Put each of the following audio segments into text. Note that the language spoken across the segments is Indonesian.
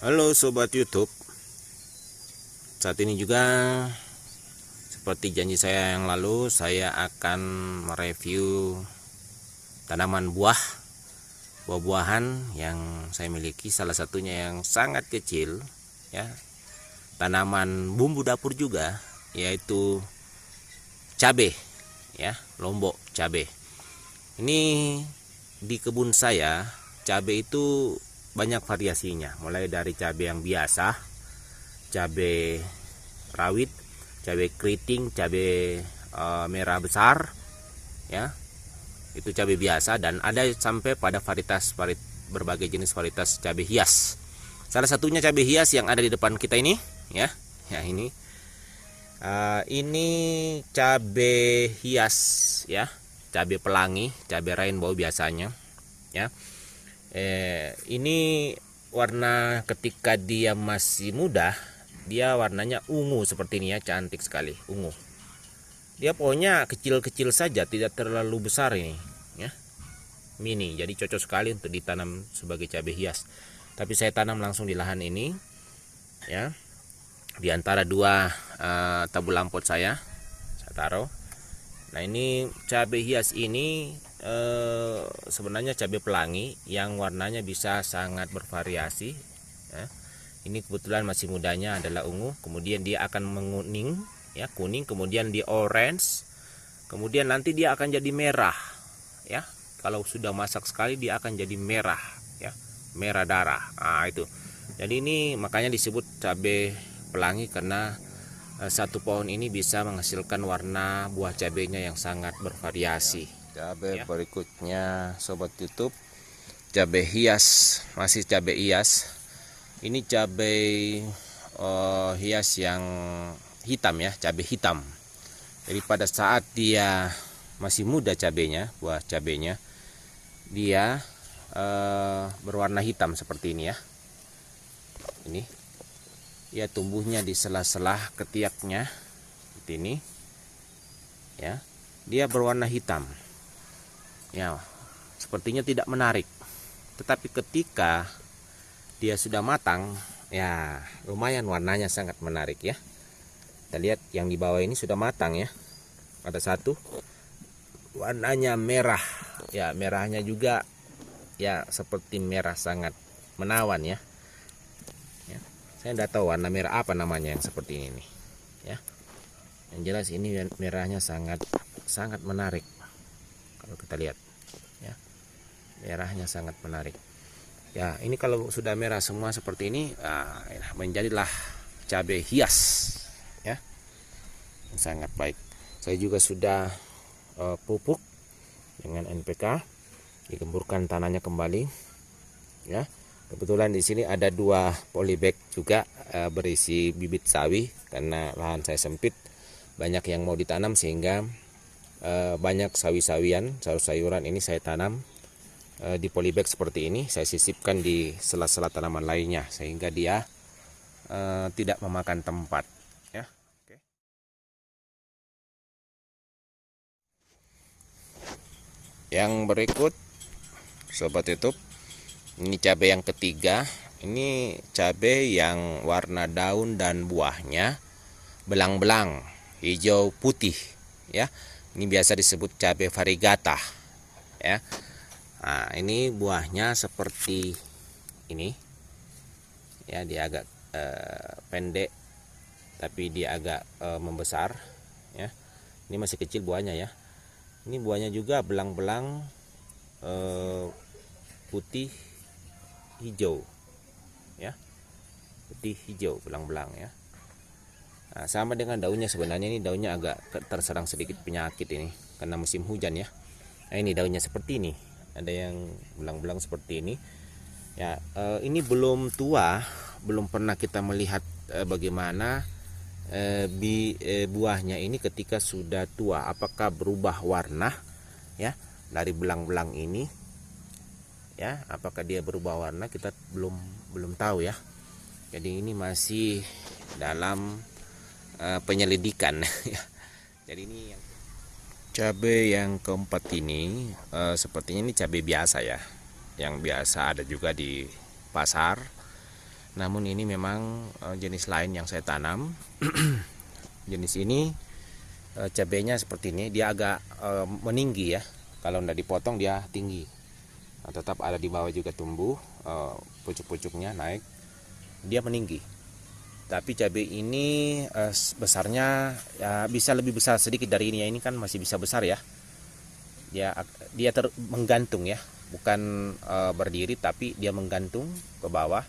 Halo sobat YouTube, saat ini juga seperti janji saya yang lalu, saya akan mereview tanaman buah-buahan yang saya miliki. Salah satunya yang sangat kecil, ya, tanaman bumbu dapur juga, yaitu cabai, ya, lombok cabai. Ini di kebun saya, cabai itu banyak variasinya, mulai dari cabai yang biasa, cabai rawit, cabai keriting, cabai merah besar, ya, itu cabai biasa, dan ada sampai pada berbagai jenis varietas cabai hias. Salah satunya cabai hias yang ada di depan kita ini, ya, ini cabai hias, ya, cabai pelangi, cabai rainbow biasanya, ya. Ini warna ketika dia masih muda, dia warnanya ungu seperti ini, ya, cantik sekali, ungu. Dia pohonnya kecil-kecil saja, tidak terlalu besar ini, ya, mini, jadi cocok sekali untuk ditanam sebagai cabai hias. Tapi saya tanam langsung di lahan ini, ya, di antara dua tabu lampot saya taruh. Nah, ini cabai hias ini sebenarnya cabai pelangi yang warnanya bisa sangat bervariasi, ya. Ini kebetulan masih mudanya adalah ungu, kemudian dia akan menguning, ya, kuning, kemudian di orange, kemudian nanti dia akan jadi merah, ya. Kalau sudah masak sekali dia akan jadi merah, ya, merah darah. Nah, itu. Jadi ini makanya disebut cabai pelangi, karena satu pohon ini bisa menghasilkan warna buah cabainya yang sangat bervariasi. Cabai, ya, berikutnya sobat YouTube, cabai hias, masih cabai hias. Ini cabai hias yang hitam, ya, cabai hitam. Jadi pada saat dia masih muda cabainya, buah cabainya, dia berwarna hitam seperti ini, ya. Ini ya, tumbuhnya di sela-sela ketiaknya seperti ini, ya. Dia berwarna hitam, ya, sepertinya tidak menarik. Tetapi ketika dia sudah matang, ya, lumayan warnanya sangat menarik, ya. Kita lihat yang di bawah ini sudah matang, ya. Ada satu warnanya merah, ya, merahnya juga, ya, seperti merah sangat menawan, ya. Saya tidak tahu warna merah apa namanya yang seperti ini nih, ya. Yang jelas ini merahnya sangat menarik. Kalau kita lihat, ya, merahnya sangat menarik. Ya, ini kalau sudah merah semua seperti ini, menjadilah cabai hias, ya, sangat baik. Saya juga sudah pupuk dengan NPK, digemburkan tanahnya kembali, ya. Kebetulan di sini ada 2 polybag juga berisi bibit sawi, karena lahan saya sempit, banyak yang mau ditanam, sehingga banyak sawi-sawian, sayur-sayuran ini saya tanam di polybag seperti ini. Saya sisipkan di sela-sela tanaman lainnya, sehingga dia tidak memakan tempat, ya. Oke. Yang berikut sobat YouTube, ini cabai yang ketiga. Ini cabai yang warna daun dan buahnya belang-belang, hijau putih, ya. Ini biasa disebut cabai variegata, ya. Nah, ini buahnya seperti ini, ya, dia agak pendek, tapi dia agak membesar, ya. Ini masih kecil buahnya, ya. Ini buahnya juga belang-belang putih hijau, ya, putih hijau belang-belang, ya. Nah, sama dengan daunnya, sebenarnya ini daunnya agak terserang sedikit penyakit ini karena musim hujan, ya. Nah, ini daunnya seperti ini, ada yang belang-belang seperti ini, ya. Ini belum tua, belum pernah kita melihat bagaimana buahnya ini ketika sudah tua, apakah berubah warna, ya, dari belang-belang ini, ya, apakah dia berubah warna, kita belum tahu, ya. Jadi ini masih dalam penyelidikan, ya. Jadi ini cabai yang keempat ini, sepertinya ini cabai biasa, ya, yang biasa ada juga di pasar. Namun ini memang jenis lain yang saya tanam. Jenis ini cabenya seperti ini, dia agak meninggi ya. Kalau tidak dipotong dia tinggi. Nah, tetap ada di bawah juga tumbuh, pucuk-pucuknya naik, dia meninggi. Tapi cabai ini besarnya ya bisa lebih besar sedikit dari ini ya. Ini kan masih bisa besar ya. Dia menggantung ya, bukan berdiri tapi dia menggantung ke bawah.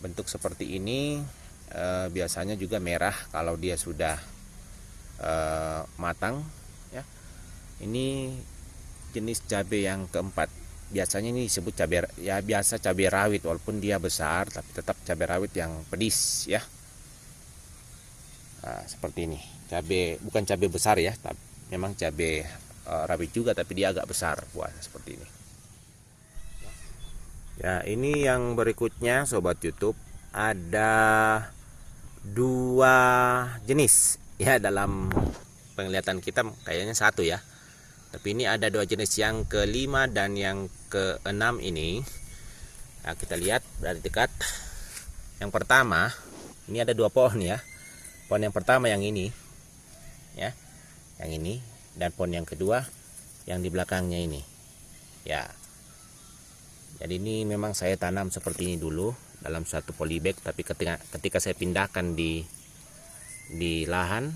Bentuk seperti ini biasanya juga merah kalau dia sudah matang ya. Ini jenis cabai yang keempat. Biasanya ini disebut cabai ya, biasa cabai rawit, walaupun dia besar tapi tetap cabai rawit yang pedis ya. Nah, seperti ini. Cabai bukan cabai besar ya, tapi memang cabai rawit juga tapi dia agak besar buahnya seperti ini. Ya, ini yang berikutnya sobat YouTube, ada 2 jenis ya. Dalam penglihatan kita kayaknya satu ya, tapi ini ada 2 jenis, yang kelima dan yang keenam ini. Nah, kita lihat dari dekat. Yang pertama, ini ada 2 pohon ya. Pohon yang pertama yang ini ya, yang ini, dan pohon yang kedua yang di belakangnya ini ya. Jadi ini memang saya tanam seperti ini dulu dalam satu polybag, tapi ketika saya pindahkan di lahan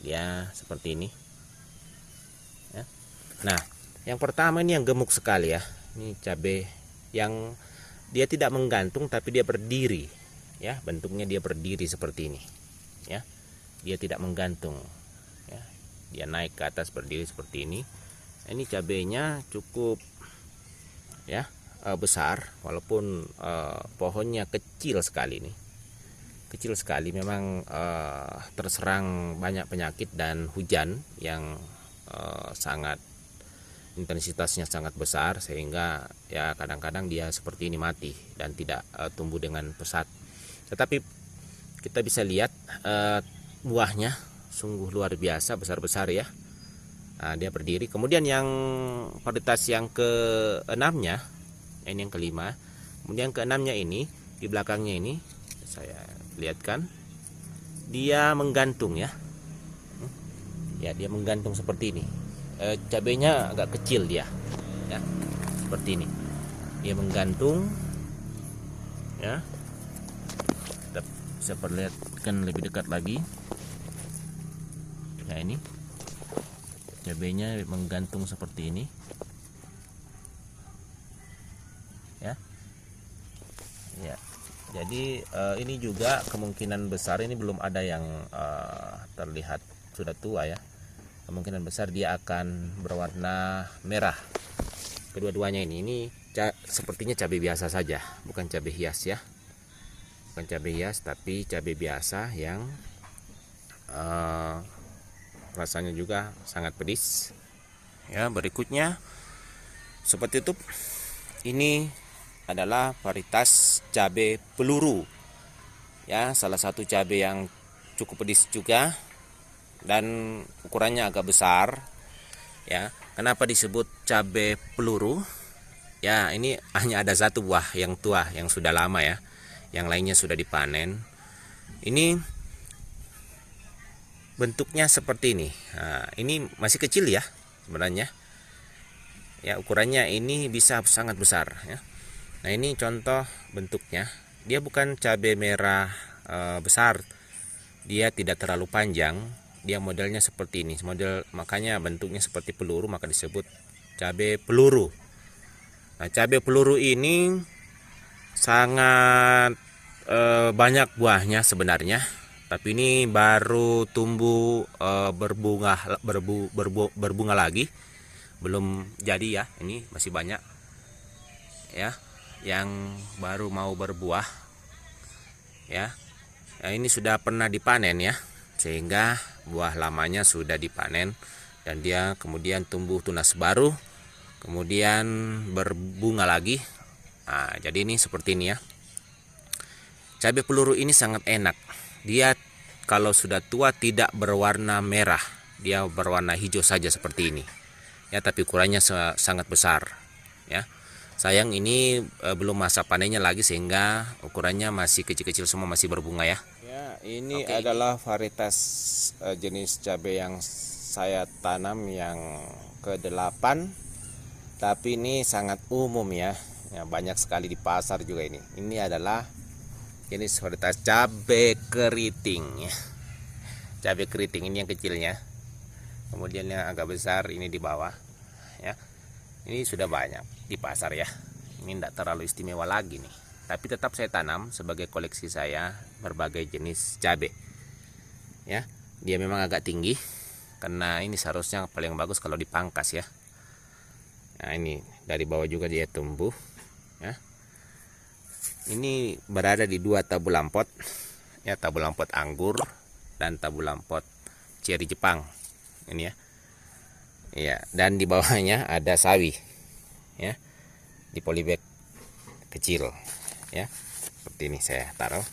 ya seperti ini ya. Nah, yang pertama ini yang gemuk sekali ya. Ini cabai yang dia tidak menggantung tapi dia berdiri ya. Bentuknya dia berdiri seperti ini ya. Dia tidak menggantung ya. Dia naik ke atas berdiri seperti ini. Ini cabainya cukup ya, besar, walaupun pohonnya kecil sekali nih. Kecil sekali memang, terserang banyak penyakit dan hujan yang sangat intensitasnya sangat besar, sehingga ya kadang-kadang dia seperti ini mati dan tidak tumbuh dengan pesat. Tetapi kita bisa lihat buahnya sungguh luar biasa besar-besar ya. Nah, dia berdiri. Kemudian yang varietas yang keenamnya, ini yang kelima. Kemudian keenamnya ini di belakangnya ini saya lihatkan, dia menggantung ya. Ya, dia menggantung seperti ini. Cabainya agak kecil dia ya, seperti ini. Dia menggantung ya. Kita bisa perlihatkan lebih dekat lagi ya. Ini cabainya menggantung seperti ini ya. Ya, jadi ini juga kemungkinan besar ini belum ada yang terlihat sudah tua ya. Kemungkinan besar dia akan berwarna merah. Kedua-duanya ini sepertinya cabai biasa saja, bukan cabai hias ya. Bukan cabai hias tapi cabai biasa yang rasanya juga sangat pedis ya. Berikutnya sobat YouTube, ini adalah varietas cabai peluru ya, salah satu cabai yang cukup pedis juga dan ukurannya agak besar ya. Kenapa disebut cabai peluru ya? Ini hanya ada satu buah yang tua yang sudah lama ya, yang lainnya sudah dipanen. Ini bentuknya seperti ini. Nah, ini masih kecil ya sebenarnya ya, ukurannya ini bisa sangat besar ya. Nah, ini contoh bentuknya. Dia bukan cabai merah besar, dia tidak terlalu panjang, dia modelnya seperti ini model, makanya bentuknya seperti peluru, maka disebut cabai peluru. Nah, cabai peluru ini sangat banyak buahnya sebenarnya, tapi ini baru tumbuh berbunga lagi, belum jadi ya. Ini masih banyak ya yang baru mau berbuah ya. Nah, ini sudah pernah dipanen ya, sehingga buah lamanya sudah dipanen dan dia kemudian tumbuh tunas baru, kemudian berbunga lagi. Nah, jadi ini seperti ini ya. Cabai peluru ini sangat enak. Dia kalau sudah tua tidak berwarna merah, dia berwarna hijau saja seperti ini ya, tapi ukurannya sangat besar ya. Sayang ini belum masa panennya lagi sehingga ukurannya masih kecil-kecil semua, masih berbunga ya. Ya, ini adalah varietas jenis cabai yang saya tanam yang ke-8. Tapi ini sangat umum ya. Ya, banyak sekali di pasar juga ini. Ini adalah jenis varietas cabai keriting ya. Cabai keriting ini yang kecilnya. Kemudian yang agak besar ini di bawah ya. Ini sudah banyak di pasar ya. Ini tidak terlalu istimewa lagi nih. Tapi tetap saya tanam sebagai koleksi saya berbagai jenis cabai. Ya, dia memang agak tinggi karena ini seharusnya paling bagus kalau dipangkas ya. Nah, ini dari bawah juga dia tumbuh ya. Ini berada di 2 tabulan pot. Ya, tabulan pot anggur dan tabulan pot ceri Jepang. Ini ya. Iya, dan di bawahnya ada sawi ya, di polybag kecil ya, seperti ini saya taruh.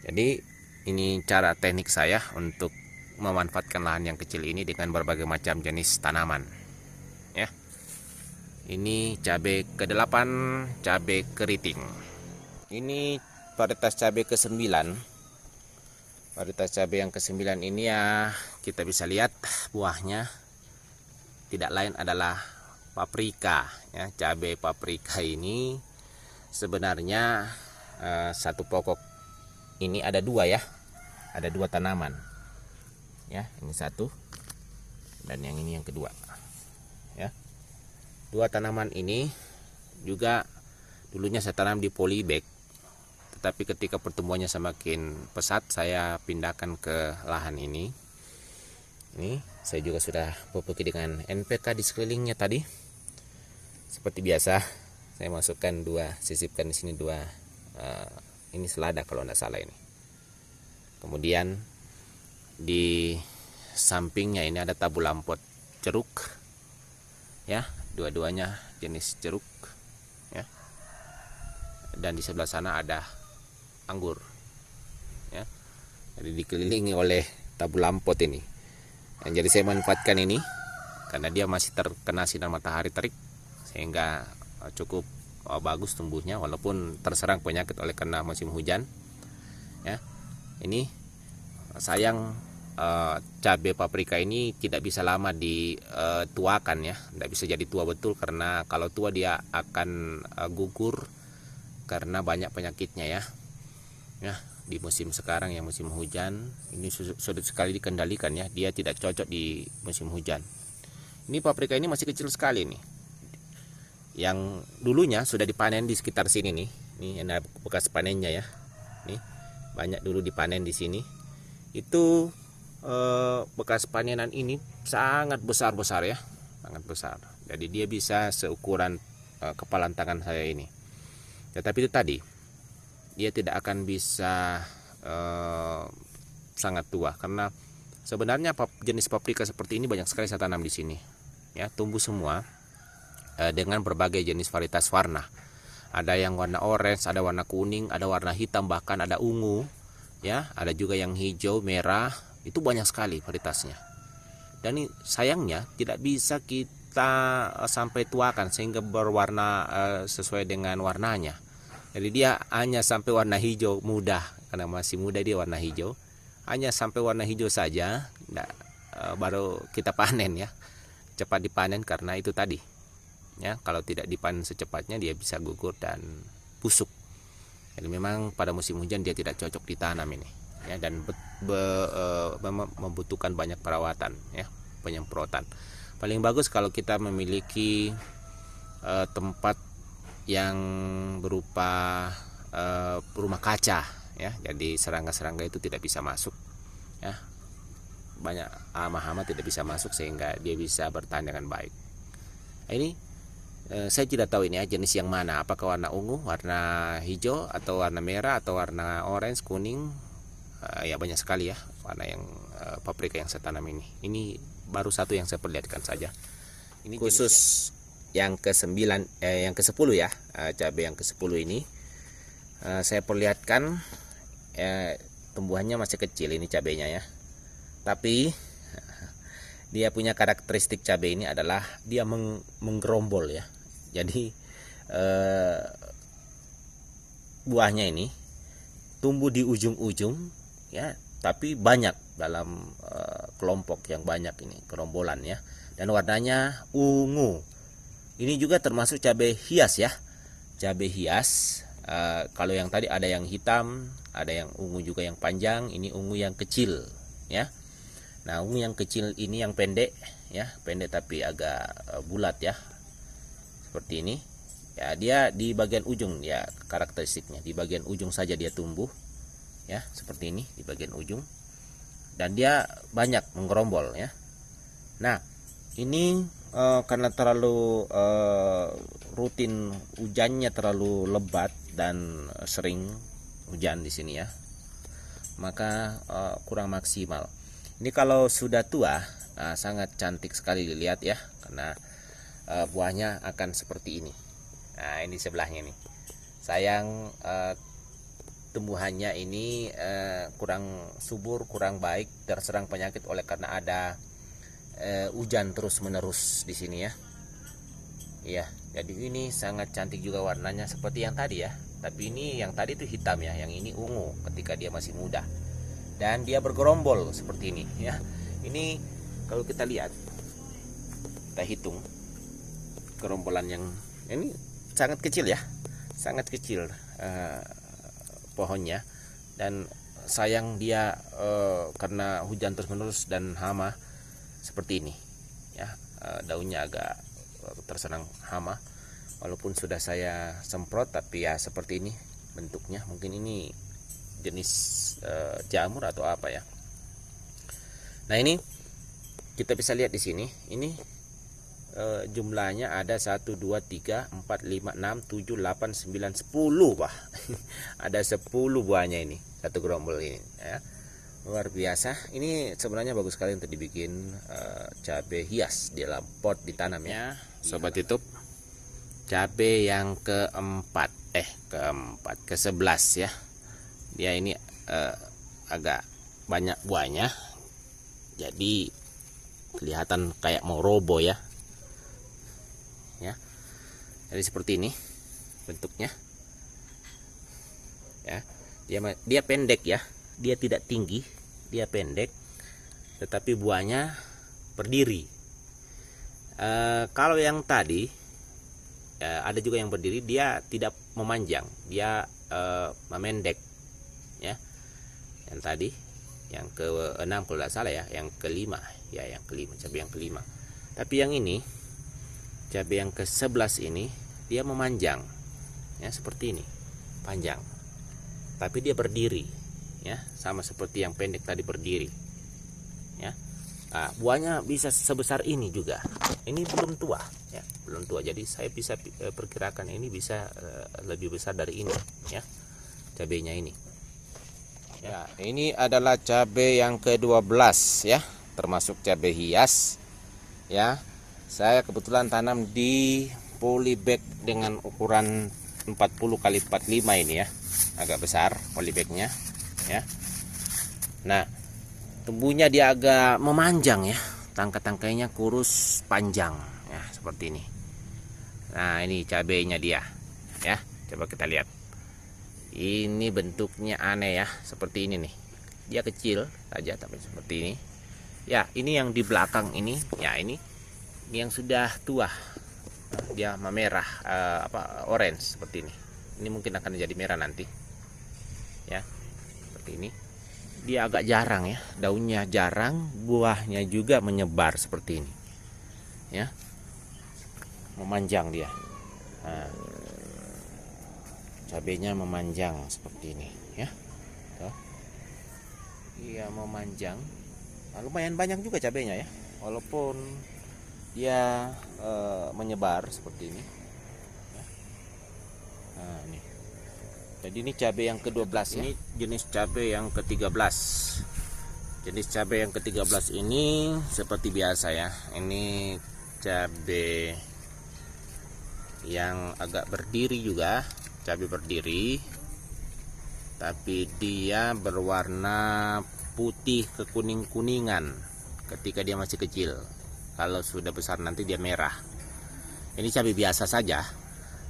Jadi ini cara teknik saya untuk memanfaatkan lahan yang kecil ini dengan berbagai macam jenis tanaman ya. Ini cabai ke-8, cabai keriting. Ini varietas cabai ke-9. Varietas cabai yang ke-9 ini ya, kita bisa lihat buahnya tidak lain adalah paprika ya. Cabai paprika ini sebenarnya satu pokok ini ada 2 ya, ada 2 tanaman ya. Ini satu dan yang ini yang kedua ya. 2 tanaman ini juga dulunya saya tanam di polybag, tetapi ketika pertumbuhannya semakin pesat saya pindahkan ke lahan ini. Ini saya juga sudah pupuk dengan NPK di sekelilingnya tadi. Seperti biasa, saya masukkan 2, sisipkan di sini 2. Ini selada kalau tidak salah ini. Kemudian di sampingnya ini ada tabulan pot jeruk, ya, dua-duanya jenis jeruk, ya. Dan di sebelah sana ada anggur, ya. Jadi dikelilingi oleh tabulan pot ini. Jadi saya manfaatkan ini karena dia masih terkena sinar matahari terik sehingga cukup bagus tumbuhnya walaupun terserang penyakit oleh karena musim hujan ya. Ini sayang cabai paprika ini tidak bisa lama dituakan ya, tidak bisa jadi tua betul karena kalau tua dia akan gugur karena banyak penyakitnya ya. Ya, di musim sekarang yang musim hujan ini sulit sekali dikendalikan ya, dia tidak cocok di musim hujan. Ini paprika ini masih kecil sekali nih, yang dulunya sudah dipanen di sekitar sini nih. Ini ada bekas panennya ya, nih banyak dulu dipanen di sini. Itu bekas panenan ini sangat besar ya, sangat besar. Jadi dia bisa seukuran kepalan tangan saya ini. Tetapi itu tadi dia tidak akan bisa sangat tua karena sebenarnya jenis paprika seperti ini banyak sekali saya tanam di sini ya, tumbuh semua dengan berbagai jenis varietas warna. Ada yang warna orange, ada warna kuning, ada warna hitam, bahkan ada ungu ya, ada juga yang hijau, merah, itu banyak sekali varietasnya. Dan sayangnya tidak bisa kita sampai tuakan sehingga berwarna sesuai dengan warnanya. Jadi dia hanya sampai warna hijau muda, karena masih muda dia warna hijau. Hanya sampai warna hijau saja, baru kita panen ya. Cepat dipanen karena itu tadi. Ya, kalau tidak dipanen secepatnya dia bisa gugur dan busuk. Jadi memang pada musim hujan dia tidak cocok ditanam ini. Ya, dan membutuhkan banyak perawatan ya, penyemprotan. Paling bagus kalau kita memiliki tempat yang berupa rumah kaca ya, jadi serangga-serangga itu tidak bisa masuk ya, banyak hama-hama tidak bisa masuk sehingga dia bisa bertahan dengan baik. Ini saya tidak tahu ini ya jenis yang mana, apakah warna ungu, warna hijau, atau warna merah, atau warna orange, kuning, ya banyak sekali ya warna yang paprika yang saya tanam ini. Ini baru satu yang saya perlihatkan saja. Ini khusus yang ke-9 yang ke-10 ya, cabai yang ke-10 ini saya perlihatkan tumbuhannya masih kecil ini cabainya ya. Tapi dia punya karakteristik cabai ini adalah dia menggerombol ya. Jadi eh, buahnya ini tumbuh di ujung-ujung ya, tapi banyak dalam kelompok yang banyak ini, gerombolan ya, dan warnanya ungu. Ini juga termasuk cabai hias ya, cabai hias. Kalau yang tadi ada yang hitam, ada yang ungu juga yang panjang, ini ungu yang kecil ya. Nah, ungu yang kecil ini yang pendek ya, pendek tapi agak bulat ya, seperti ini ya. Dia di bagian ujung ya, karakteristiknya di bagian ujung saja dia tumbuh ya, seperti ini di bagian ujung, dan dia banyak menggerombol ya. Nah, ini karena terlalu rutin hujannya, terlalu lebat dan sering hujan di sini ya, maka kurang maksimal. Ini kalau sudah tua sangat cantik sekali dilihat ya, karena buahnya akan seperti ini. Nah, ini sebelahnya nih. Sayang tumbuhannya ini kurang subur, kurang baik, terserang penyakit oleh karena ada hujan terus menerus di sini ya. Iya, jadi ini sangat cantik juga warnanya seperti yang tadi ya. Tapi ini yang tadi itu hitam ya, yang ini ungu ketika dia masih muda. Dan dia bergerombol seperti ini ya. Ini kalau kita lihat, kita hitung gerombolan yang ini sangat kecil ya, sangat kecil pohonnya. Dan sayang dia karena hujan terus menerus dan hama seperti ini ya, daunnya agak terserang hama. Walaupun sudah saya semprot, tapi ya seperti ini bentuknya. Mungkin ini jenis jamur atau apa ya. Nah, ini kita bisa lihat di sini. Ini jumlahnya ada 1 2 3 4 5 6 7 8 9 10 Wah. Ada 10 buahnya ini, satu gerombol ini ya. Luar biasa. Ini sebenarnya bagus sekali untuk dibikin cabai hias di dalam pot ditanam ya, Sobat YouTube. Cabai yang keempat, ke-11 ya. Dia ini agak banyak buahnya, jadi kelihatan kayak mau roboh ya. Jadi seperti ini bentuknya ya. Dia pendek ya, dia tidak tinggi, dia pendek, tetapi buahnya berdiri. Kalau yang tadi ada juga yang berdiri, dia tidak memanjang, dia memendek ya. Yang tadi yang ke-6 kalau tidak salah ya, yang ke-5 ya, yang ke-5, cabai yang ke-5. Tapi yang ini, cabai yang ke-11 ini, dia memanjang ya, seperti ini, panjang, tapi dia berdiri ya, sama seperti yang pendek tadi berdiri ya. Nah, buahnya bisa sebesar ini juga. Ini belum tua ya, belum tua. Jadi saya bisa perkirakan ini bisa lebih besar dari ini ya, cabainya ini ya. Ini adalah cabai yang ke-12 ya, termasuk cabai hias ya. Saya kebetulan tanam di polybag dengan ukuran 40 kali 45 ini ya, agak besar polybagnya ya. Nah, tumbuhnya dia agak memanjang ya, tangkai-tangkainya kurus panjang ya, seperti ini. Nah, ini cabainya dia ya, coba kita lihat. Ini bentuknya aneh ya, seperti ini nih. Dia kecil saja tapi seperti ini ya. Ini yang di belakang ini ya, ini yang sudah tua, dia memerah, orange seperti ini. Ini mungkin akan jadi merah nanti ya, seperti ini. Dia agak jarang ya, daunnya jarang, buahnya juga menyebar seperti ini ya, memanjang dia. Nah, cabainya memanjang seperti ini ya. Tuh. Iya, memanjang. Nah, lumayan banyak juga cabainya ya, walaupun dia menyebar seperti ini ya. Nah, ini. Jadi ini cabai yang ke-12 ya. Ini jenis cabai yang ke-13. Jenis cabai yang ke-13 ini seperti biasa ya. Ini cabai yang agak berdiri juga, cabai berdiri. Tapi dia berwarna putih kekuning-kuningan ketika dia masih kecil. Kalau sudah besar nanti dia merah. Ini cabai biasa saja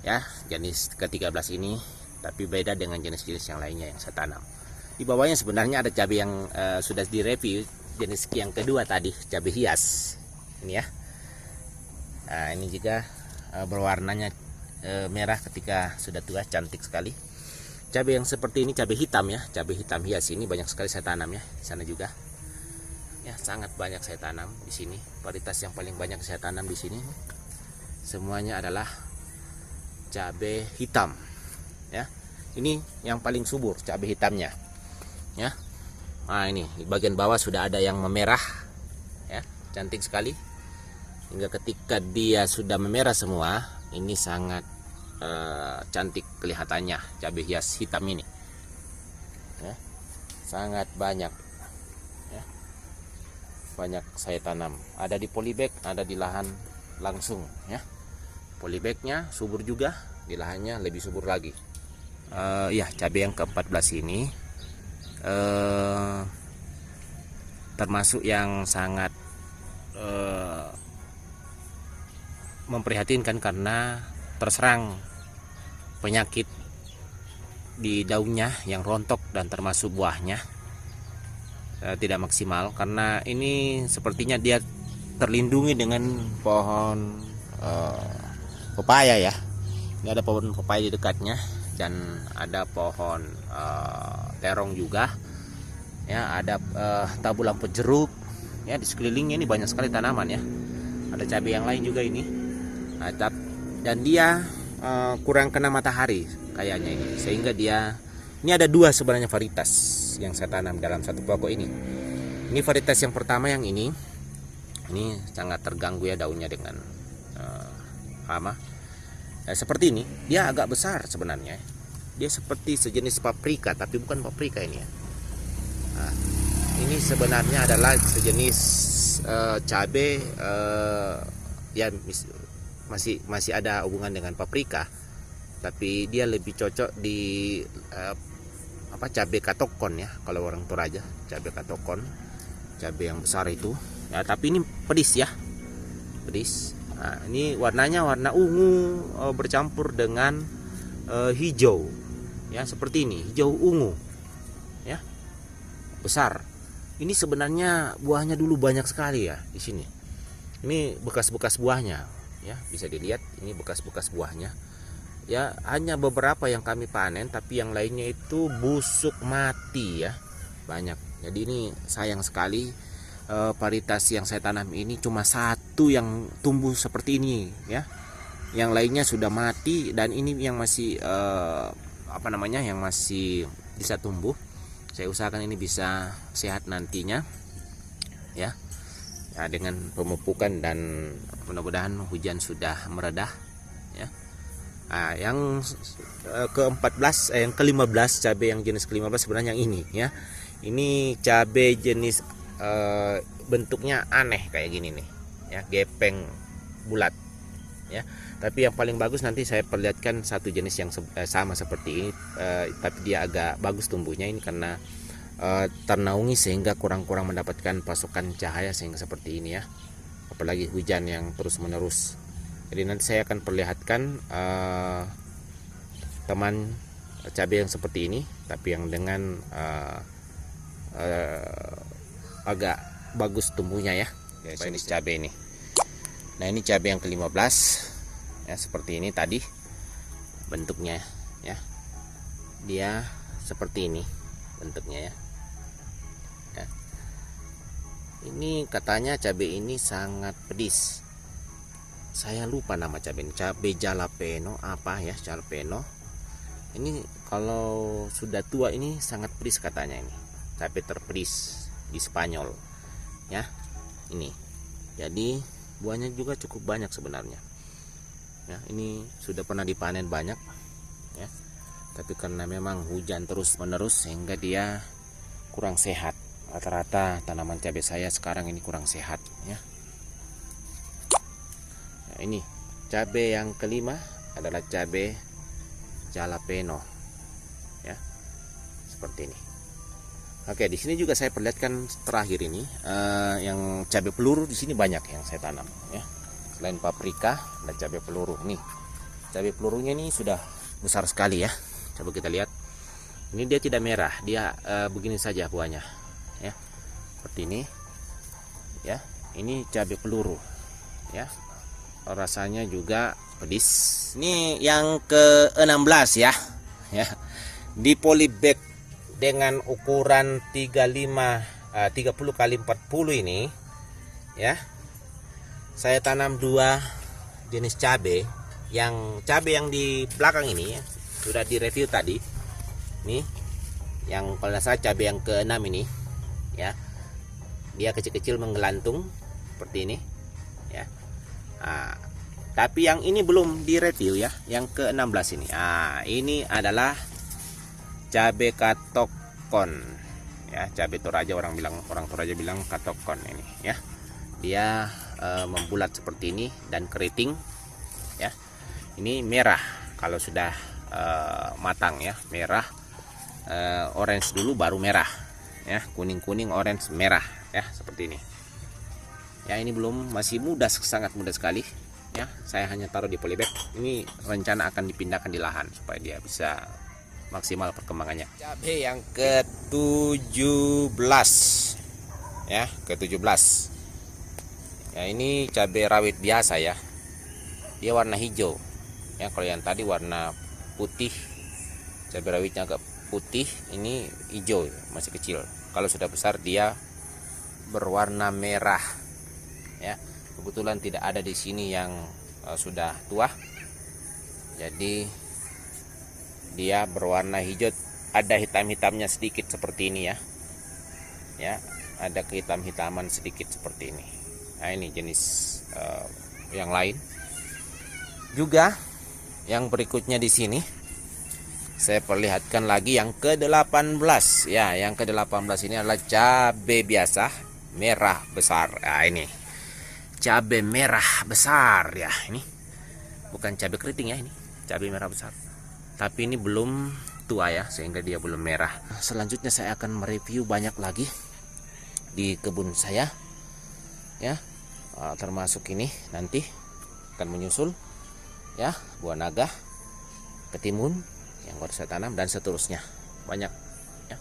ya, jenis ke-13 ini, tapi beda dengan jenis-jenis yang lainnya yang saya tanam. Di bawahnya sebenarnya ada cabai yang sudah direview, jenis yang kedua tadi, cabai hias ini ya. Nah, ini juga berwarnanya merah ketika sudah tua, cantik sekali. Cabai yang seperti ini cabai hitam ya, cabai hitam hias ini banyak sekali saya tanam ya, di sana juga. Ya, sangat banyak saya tanam di sini. Varietas yang paling banyak saya tanam di sini semuanya adalah cabai hitam ya. Ini yang paling subur cabai hitamnya ya. Nah, ini di bagian bawah sudah ada yang memerah ya, cantik sekali. Hingga ketika dia sudah memerah semua, ini sangat cantik kelihatannya cabai hias hitam ini ya. Sangat banyak ya. Banyak saya tanam, ada di polybag, ada di lahan langsung ya. Polybagnya subur juga, di lahannya lebih subur lagi. Ya, cabai yang ke-14 ini termasuk yang sangat memprihatinkan karena terserang penyakit di daunnya yang rontok dan termasuk buahnya tidak maksimal, karena ini sepertinya dia terlindungi dengan pohon pepaya ya. Ini ada pohon pepaya di dekatnya dan ada pohon terong juga ya, ada tabu lampu jeruk ya. Di sekelilingnya ini banyak sekali tanaman ya. Ada cabai yang lain juga ini. Nah, dan dia kurang kena matahari kayaknya ini, sehingga dia ini ada dua sebenarnya varietas yang saya tanam dalam satu pokok ini. Ini varietas yang pertama yang ini sangat terganggu ya daunnya dengan hama. Seperti ini, dia agak besar sebenarnya. Dia seperti sejenis paprika, tapi bukan paprika ini ya. Nah, ini sebenarnya adalah sejenis cabai ya, masih ada hubungan dengan paprika, tapi dia lebih cocok di cabai katokon ya, kalau orang Toraja, cabai katokon, cabai yang besar itu ya. Tapi ini pedis ya, pedis. Nah, ini warnanya warna ungu bercampur dengan hijau ya, seperti ini, hijau ungu ya, besar. Ini sebenarnya buahnya dulu banyak sekali ya di sini. Ini bekas-bekas buahnya ya, bisa dilihat ini bekas-bekas buahnya ya. Hanya beberapa yang kami panen, tapi yang lainnya itu busuk mati ya, banyak. Jadi ini sayang sekali, varietas yang saya tanam ini cuma satu yang tumbuh seperti ini ya, yang lainnya sudah mati, dan ini yang masih yang masih bisa tumbuh. Saya usahakan ini bisa sehat nantinya ya, dengan pemupukan, dan mudah-mudahan hujan sudah meredah ya. Nah, yang ke-14 yang ke-15 cabai yang jenis ke-15 sebenarnya yang ini ya. Ini cabai jenis bentuknya aneh kayak gini nih ya, gepeng bulat ya. Tapi yang paling bagus nanti saya perlihatkan satu jenis yang sama seperti ini, tapi dia agak bagus tumbuhnya ini karena ternaungi sehingga kurang-kurang mendapatkan pasokan cahaya, sehingga seperti ini ya, apalagi hujan yang terus menerus. Jadi nanti saya akan perlihatkan teman cabai yang seperti ini, tapi yang dengan agak bagus tumbuhnya ya, jenis cabai ini. Nah, ini cabai yang ke-15 ya, seperti ini tadi bentuknya ya. Dia seperti ini bentuknya ya. Ini katanya cabai ini sangat pedis. Saya lupa nama cabai ini, cabai jalapeno apa ya, jalapeno. Ini kalau sudah tua ini sangat pedis katanya, ini cabai terpedis di Spanyol ya. Ini jadi buahnya juga cukup banyak sebenarnya ya. Ini sudah pernah dipanen banyak ya, tapi karena memang hujan terus menerus sehingga dia kurang sehat. Rata-rata tanaman cabai saya sekarang ini kurang sehat ya. Nah, ini cabai yang kelima adalah cabai jalapeno ya, seperti ini. Oke, di sini juga saya perlihatkan terakhir ini yang cabai peluru. Di sini banyak yang saya tanam ya. Selain paprika, ada cabai peluru nih. cabai pelurunya ini sudah besar sekali ya. Coba kita lihat. Ini dia tidak merah, dia begini saja buahnya ya. Seperti ini. Ya, ini cabai peluru ya. Rasanya juga pedis. Ini yang ke-16 ya. Ya. Di polybag dengan ukuran 30 kali 40 ini ya. Saya tanam 2 jenis cabai. Cabai yang di belakang ini ya, sudah direview tadi. Nih, yang kalau saya cabai yang ke-6 ini ya. Dia kecil-kecil menggelantung seperti ini ya. Nah, tapi yang ini belum direview ya, yang ke-16 ini. Ini adalah cabai katokon ya, cabai Toraja, orang Toraja bilang katokon ini ya. Dia membulat seperti ini dan keriting ya. Ini merah kalau sudah matang ya, merah, orange dulu baru merah ya, kuning orange merah ya, seperti ini ya. Ini belum, masih muda, sangat muda sekali ya. Saya hanya taruh di polybag. Ini rencana akan dipindahkan di lahan supaya dia bisa maksimal perkembangannya. Cabai yang ke-17 ya, ke-17 ya. Ini cabai rawit biasa ya, dia warna hijau ya. Kalau yang tadi warna putih, cabai rawitnya agak putih, ini hijau, masih kecil. Kalau sudah besar dia berwarna merah ya. Kebetulan tidak ada di sini yang sudah tua, jadi dia berwarna hijau, ada hitam-hitamnya sedikit seperti ini ya. Ya, ada kehitam-hitaman sedikit seperti ini. Nah, ini jenis yang lain. Juga yang berikutnya di sini saya perlihatkan lagi yang ke-18 ya. Yang ke-18 ini adalah cabai biasa merah besar. Nah, ini cabai merah besar ya. Ini bukan cabai keriting ya, ini cabai merah besar. Tapi ini belum tua ya, sehingga dia belum merah. Selanjutnya saya akan mereview banyak lagi di kebun saya ya. Termasuk ini nanti akan menyusul ya, buah naga, ketimun yang baru saya tanam dan seterusnya, banyak ya.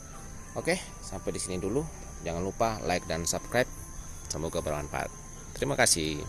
Oke, sampai di sini dulu. Jangan lupa like dan subscribe. Semoga bermanfaat. Terima kasih.